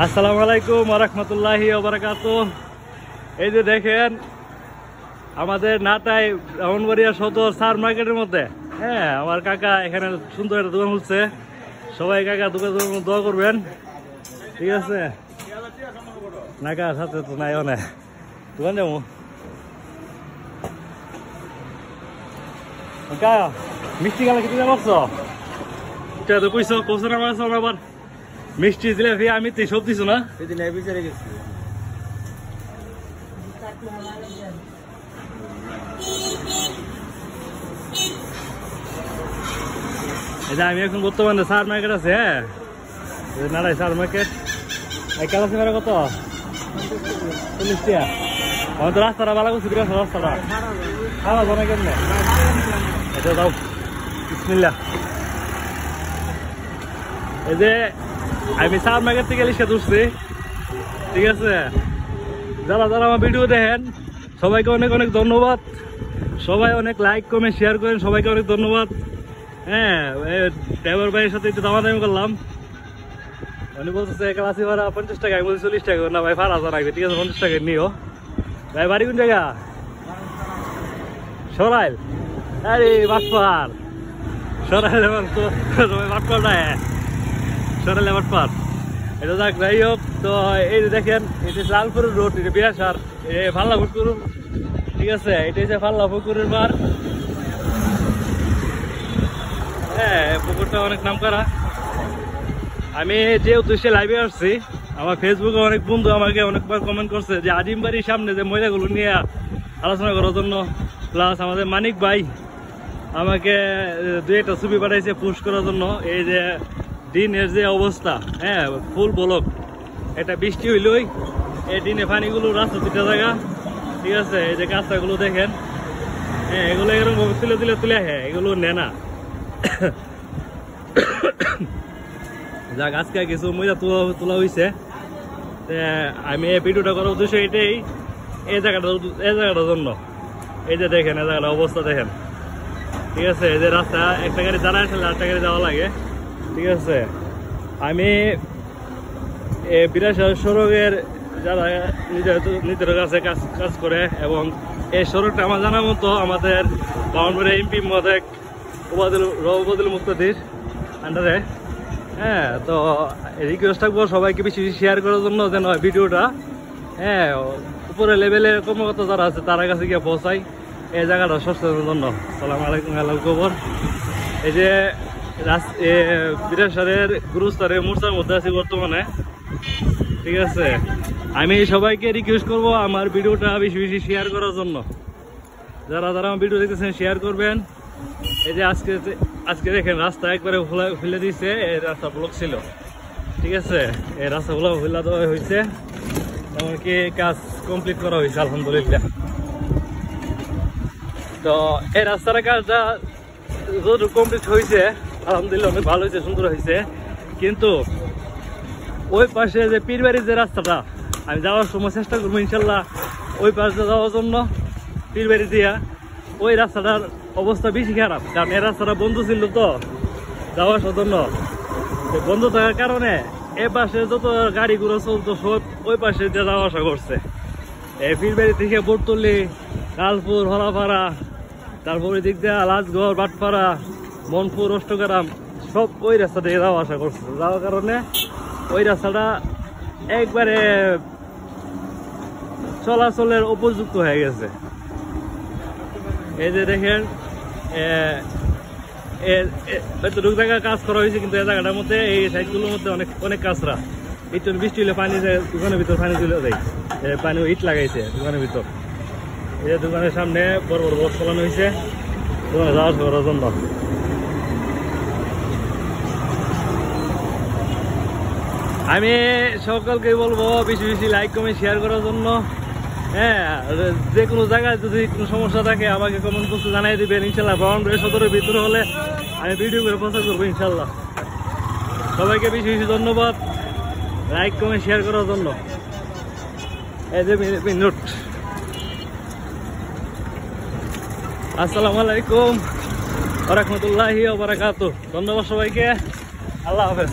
আসসালামু আলাইকুম ওয়া রাহমাতুল্লাহি ওয়া বারাকাতুহু। এই যে দেখেন আমাদের নাটাই ব্রাহ্মণবাড়িয়া সদর সার মার্কেটের মধ্যে, হ্যাঁ, আমার কাকা এখানে সুন্দর একটা দোকান খুলছে। সবাই কাকা দোকানের দোয়া করবেন, ঠিক আছে? নাকা সাথে তো নাই অনেক দোকান যাবো মিষ্টি গেলে কিছু করছো তো কইস কৌশো না মাছ আবার মিষ্টি দিলে আমি তো সব দিছো না সেদিন বিচারে গেছি। আমি এখন বর্তমানে সার মার্কেট আছে, হ্যাঁ, নারাই সার মার্কেট। কালাসি ভাড়া কত? 40 টাকা। আমার তো রাস্তাটা ভালো করছি, রাস্তাটা খাওয়া যাবে কেমনে? এটা দাও, বিসমিল্লাহ। এই যে আমি সার মার্কেট থেকে লিখে ধরছি, ঠিক আছে? যারা যারা আমার ভিডিও দেখেন সবাইকে অনেক অনেক ধন্যবাদ। সবাই অনেক লাইক কমেন্ট শেয়ার করেন, সবাইকে অনেক ধন্যবাদ। হ্যাঁ, ড্রাইভার ভাইয়ের সাথে একটু দামাদামি করলাম। উনি বলতেছে কালাসি ভাড়া 50 টাকা, আমি বলছি 40 টাকা। না ভাই, ভাড়া লাগবে, ঠিক আছে, 50 টাকা নিও। ভাই বাড়ি কোন জায়গা? সরাইল? আরে বাটপার, সরাইল বাটপার না, সরাইলে বাটপার। এটা যাক, যাই হোক। তো এই যে দেখেন, এটা লালপুরের রোড, এটা বিরাসার ফাল্লা পুকুর, ঠিক আছে? এটা হচ্ছে ফাল্লা পুকুরের বার। হ্যাঁ, পুকুরটা অনেক নাম করা। আমি যে উদ্দেশ্যে লাইভে আসছি, আমার ফেসবুকে অনেক বন্ধু আমাকে অনেকবার কমেন্ট করছে যে আজিম বাড়ির সামনে যে ময়লাগুলো নিয়ে আলোচনা করার জন্য। প্লাস আমাদের মানিক ভাই আমাকে 2-1টা ছবি পাঠাইছে পোস্ট করার জন্য। এই যে দিনের যে অবস্থা, হ্যাঁ, ফুল ব্লক। এটা বৃষ্টি হইলই এই দিনে পানিগুলো রাস্তা 2টা জায়গা, ঠিক আছে? এই যে কাঁচাগুলো দেখেন, হ্যাঁ, এগুলো এরকম তুলে তুলে তুলে, হ্যাঁ, এগুলো নেনা। যাক, আজকে কিছু ময়লা তোলা হয়েছে। আমি এই ভিডিওটা করার উদ্দেশ্য এটাই, এই জায়গাটার জন্য। এই যে দেখেন, এই জায়গাটার অবস্থা দেখেন, ঠিক আছে? এই যে রাস্তা, একটা গাড়ি দাঁড়ায় আসলে আরেকটা গাড়ি যাওয়া লাগে, ঠিক আছে? আমি বিরাশাল সড়কের যারা নিজের কাছে কাজ করে, এবং এই সড়কটা আমার জানার মতো আমাদের ব্রাহ্মণবাড়িয়া এমপি মহোদয় ওবায়দুল মুক্তাদির আন্ডারে। হ্যাঁ, তো রিকোয়েস্ট থাকবো সবাইকে বেশি বেশি শেয়ার করার জন্য, যেন ভিডিওটা, হ্যাঁ, উপরে লেভেলের কর্মকর্তা যারা আছে তার কাছে গিয়ে পৌঁছাই এই জায়গাটা সচেতনের জন্য। সালাম আলাইকুম, আল্লাহ খবর। এই যে বিরাশারের গুরুস্তরে মোর্চার মধ্যে আছি বর্তমানে, ঠিক আছে? আমি সবাইকে রিকোয়েস্ট করব আমার ভিডিওটা বেশি বেশি শেয়ার করার জন্য। যারা যারা আমার ভিডিও দেখতেছেন শেয়ার করবেন। এই যে আজকে দেখেন রাস্তা একবারে খুলে দিয়েছে, এই রাস্তা ব্লক ছিল, ঠিক আছে? এই রাস্তাগুলো খুলে দেওয়া হয়েছে, এমনকি কাজ কমপ্লিট করা হয়েছে আলহামদুলিল্লাহ। তো এই রাস্তার কাজটা যত কমপ্লিট হয়েছে আলহামদুলিল্লাহ অনেক ভালো হয়েছে, সুন্দর হয়েছে। কিন্তু ওই পাশে যে পীরবাড়ির যে রাস্তাটা, আমি যাওয়ার সময় চেষ্টা করবো ইনশাল্লাহ ওই পাশে যাওয়ার জন্য। পীরবাড়ি দিয়া ওই রাস্তাটার অবস্থা বেশি খারাপ, কারণ এই রাস্তাটা বন্ধ ছিল, তো যাওয়ার জন্য বন্ধ থাকার কারণে এ পাশে যত গাড়িগুলো চলতো সব ওই পাশে দিয়ে যাওয়া আসা করছে। এই পীরবাড়ি থেকে বোরতলি, লালপুর, হলাপাড়া, তারপর ওই দিক দিয়ে লাজগড়, বাটপাড়া, মনপুর, অষ্টগ্রাম, সব ওই রাস্তা দিয়ে যাওয়া আসা করছে। যাওয়ার কারণে ওই রাস্তাটা একবারে চলাচলের উপযুক্ত হয়ে গেছে। এই যে দেখেন, এতটুকু জায়গায় কাজ করা হয়েছে, কিন্তু এই জায়গাটার মধ্যে, এই সাইডগুলোর মধ্যে অনেক অনেক কাঁচরা। এই জন্য বৃষ্টি হলে পানি যায় দোকানের ভিতর, পানি চলে যায়, পানি ইট লাগাইছে দোকানের ভিতর। এই দোকানের সামনে বড় বড় বক্স ফলানো হয়েছে দোকানে যাওয়া আসা করার জন্য। আমি সকলকে বলবো বেশি বেশি লাইক কমেন্ট শেয়ার করার জন্য। হ্যাঁ, যে কোনো জায়গায় যদি কোনো সমস্যা থাকে আমাকে কমেন্ট বক্সে জানাই দিবেন ইনশাল্লাহ। ব্রাহ্মণবাড়িয়া সদরের ভিতরে হলে আমি ভিডিও করে প্রচার করবো ইনশাল্লাহ। সবাইকে বেশি বেশি ধন্যবাদ লাইক কমেন্ট শেয়ার করার জন্য। এই যে মিনিট। আসসালামু আলাইকুম ওয়া রাহমাতুল্লাহি ওয়া বারাকাতুহু। ধন্যবাদ সবাইকে, আল্লাহ হাফেজ।